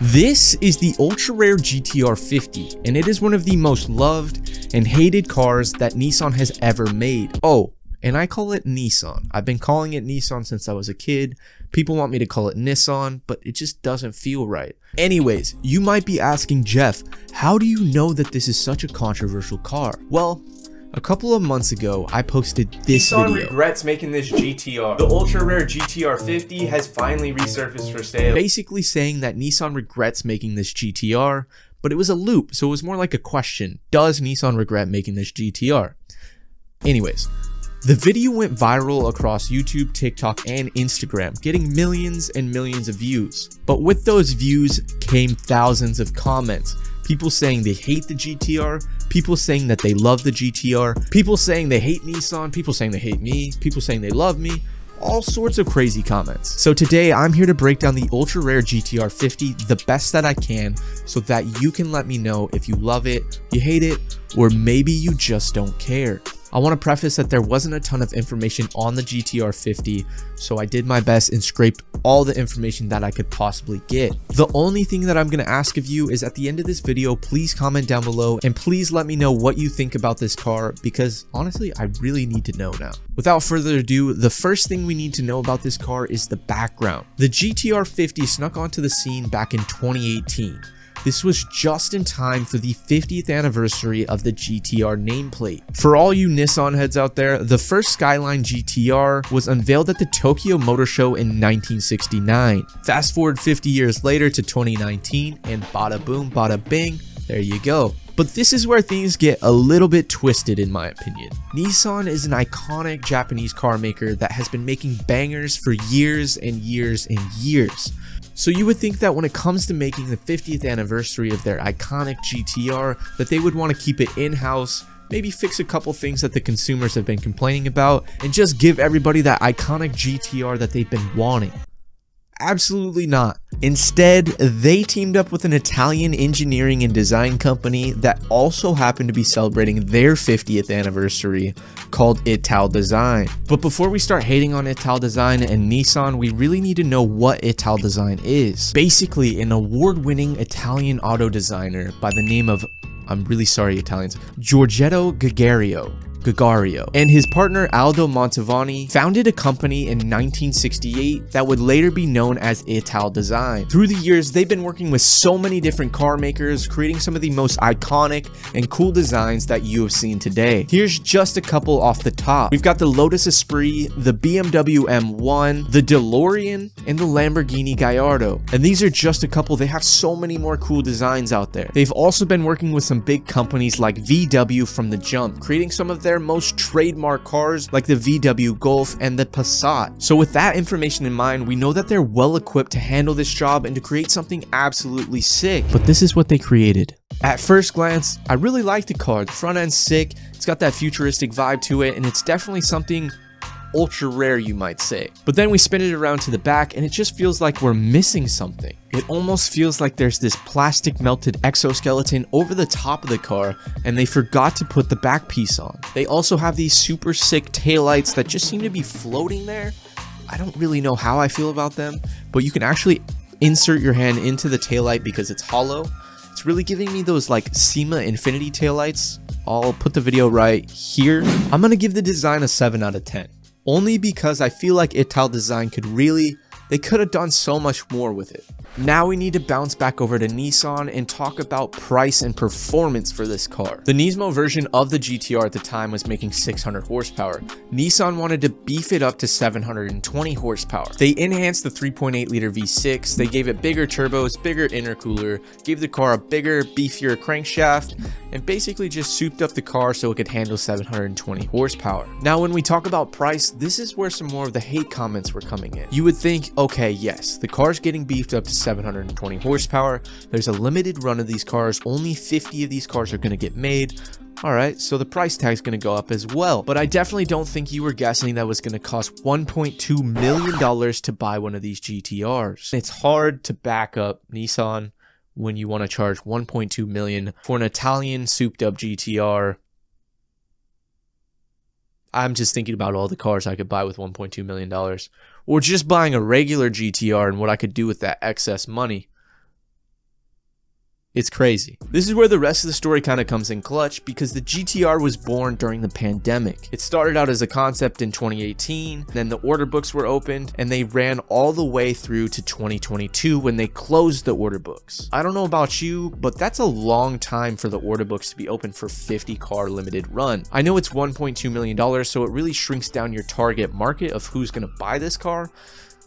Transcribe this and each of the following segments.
This is the Ultra Rare GTR-50, and it is one of the most loved and hated cars that Nissan has ever made. Oh, and I call it Nissan. I've been calling it Nissan since I was a kid. People want me to call it Nissan, but it just doesn't feel right. Anyways, you might be asking, Jeff, how do you know that this is such a controversial car? Well, a couple of months ago, I posted this video. Nissan regrets making this GTR. The Ultra Rare GTR-50 has finally resurfaced for sale. Basically saying that Nissan regrets making this GTR, but it was a loop, so it was more like a question. Does Nissan regret making this GTR? Anyways, the video went viral across YouTube, TikTok, and Instagram, getting millions and millions of views. But with those views came thousands of comments. People saying they hate the GTR, people saying that they love the GTR, people saying they hate Nissan, people saying they hate me, people saying they love me, all sorts of crazy comments. So today I'm here to break down the Ultra Rare GTR-50 the best that I can so that you can let me know if you love it, you hate it, or maybe you just don't care. I want to preface that there wasn't a ton of information on the GTR-50, so I did my best and scraped all the information that I could possibly get. The only thing that I'm going to ask of you is at the end of this video, please comment down below and please let me know what you think about this car, because honestly, I really need to know now. Without further ado, the first thing we need to know about this car is the background. The GTR-50 snuck onto the scene back in 2018. This was just in time for the 50th anniversary of the GTR nameplate. For all you Nissan heads out there, the first Skyline GTR was unveiled at the Tokyo Motor Show in 1969. Fast forward 50 years later to 2019 and bada boom, bada bing, there you go. But this is where things get a little bit twisted in my opinion. Nissan is an iconic Japanese car maker that has been making bangers for years and years and years. So you would think that when it comes to making the 50th anniversary of their iconic GTR, that they would want to keep it in-house, maybe fix a couple things that the consumers have been complaining about, and just give everybody that iconic GTR that they've been wanting. Absolutely not. Instead, they teamed up with an Italian engineering and design company that also happened to be celebrating their 50th anniversary, called ITAL Design. But before we start hating on ITAL Design and Nissan, we really need to know what ITAL Design is. Basically, an award-winning Italian auto designer by the name of, I'm really sorry Italians, Giorgetto Gagario, and his partner Aldo Mantovani founded a company in 1968 that would later be known as ITAL Design. Through the years, they've been working with so many different car makers, creating some of the most iconic and cool designs that you have seen today. Here's just a couple off the top. We've got the Lotus Esprit, the BMW M1, the DeLorean, and the Lamborghini Gallardo. And these are just a couple. They have so many more cool designs out there. They've also been working with some big companies like VW from the jump, creating some of their most trademark cars like the VW Golf and the Passat. So with that information in mind, we know that they're well equipped to handle this job and to create something absolutely sick. But this is what they created. At first glance, I really like the car. The front end's sick, it's got that futuristic vibe to it, and it's definitely something ultra rare, you might say. But then we spin it around to the back and it just feels like we're missing something. It almost feels like there's this plastic melted exoskeleton over the top of the car and they forgot to put the back piece on. They also have these super sick taillights that just seem to be floating there. I don't really know how I feel about them, but you can actually insert your hand into the taillight because it's hollow. It's really giving me those like SEMA Infinity taillights. I'll put the video right here. I'm gonna give the design a 7 out of 10. Only because I feel like ITAL Design they could have done so much more with it. Now we need to bounce back over to Nissan and talk about price and performance for this car. The Nismo version of the GTR at the time was making 600 horsepower. Nissan wanted to beef it up to 720 horsepower. They enhanced the 3.8 liter V6, they gave it bigger turbos, bigger intercooler, gave the car a bigger, beefier crankshaft, and basically just souped up the car so it could handle 720 horsepower. Now when we talk about price, this is where some more of the hate comments were coming in. You would think, okay, yes, the car's getting beefed up to 720 horsepower. There's a limited run of these cars. Only 50 of these cars are going to get made. Alright, so the price tag's going to go up as well. But I definitely don't think you were guessing that was going to cost $1.2 million to buy one of these GTRs. It's hard to back up Nissan when you want to charge $1.2 million for an Italian souped up GTR. I'm just thinking about all the cars I could buy with $1.2 million. Or just buying a regular GTR and what I could do with that excess money. It's crazy. This is where the rest of the story kind of comes in clutch, because the GTR was born during the pandemic. It started out as a concept in 2018, then the order books were opened, and they ran all the way through to 2022 when they closed the order books. I don't know about you, but that's a long time for the order books to be open for 50 car limited run. I know it's $1.2 million, so it really shrinks down your target market of who's gonna buy this car,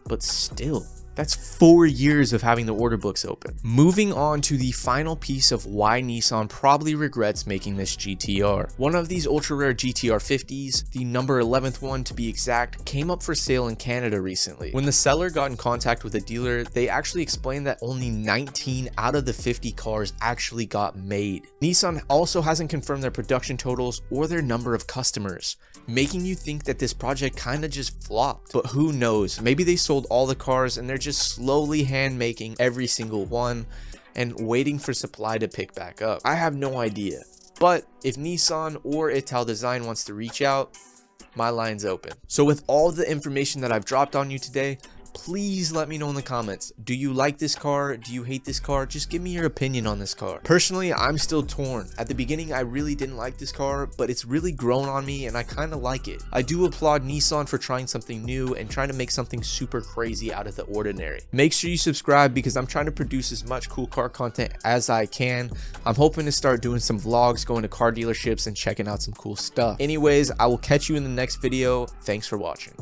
but still. That's 4 years of having the order books open. Moving on to the final piece of why Nissan probably regrets making this GTR. One of these ultra rare GTR-50s, the number 11th one to be exact, came up for sale in Canada recently. When the seller got in contact with the dealer, they actually explained that only 19 out of the 50 cars actually got made. Nissan also hasn't confirmed their production totals or their number of customers, making you think that this project kinda just flopped. But who knows, maybe they sold all the cars and they're just slowly hand making every single one and waiting for supply to pick back up. I have no idea, but if Nissan or Italdesign wants to reach out, my line's open. So with all the information that I've dropped on you today, please let me know in the comments. Do you like this car? Do you hate this car? Just give me your opinion on this car. Personally, I'm still torn. At the beginning, I really didn't like this car, but it's really grown on me and I kind of like it. I do applaud Nissan for trying something new and trying to make something super crazy out of the ordinary. Make sure you subscribe because I'm trying to produce as much cool car content as I can. I'm hoping to start doing some vlogs, going to car dealerships and checking out some cool stuff. Anyways, I will catch you in the next video. Thanks for watching.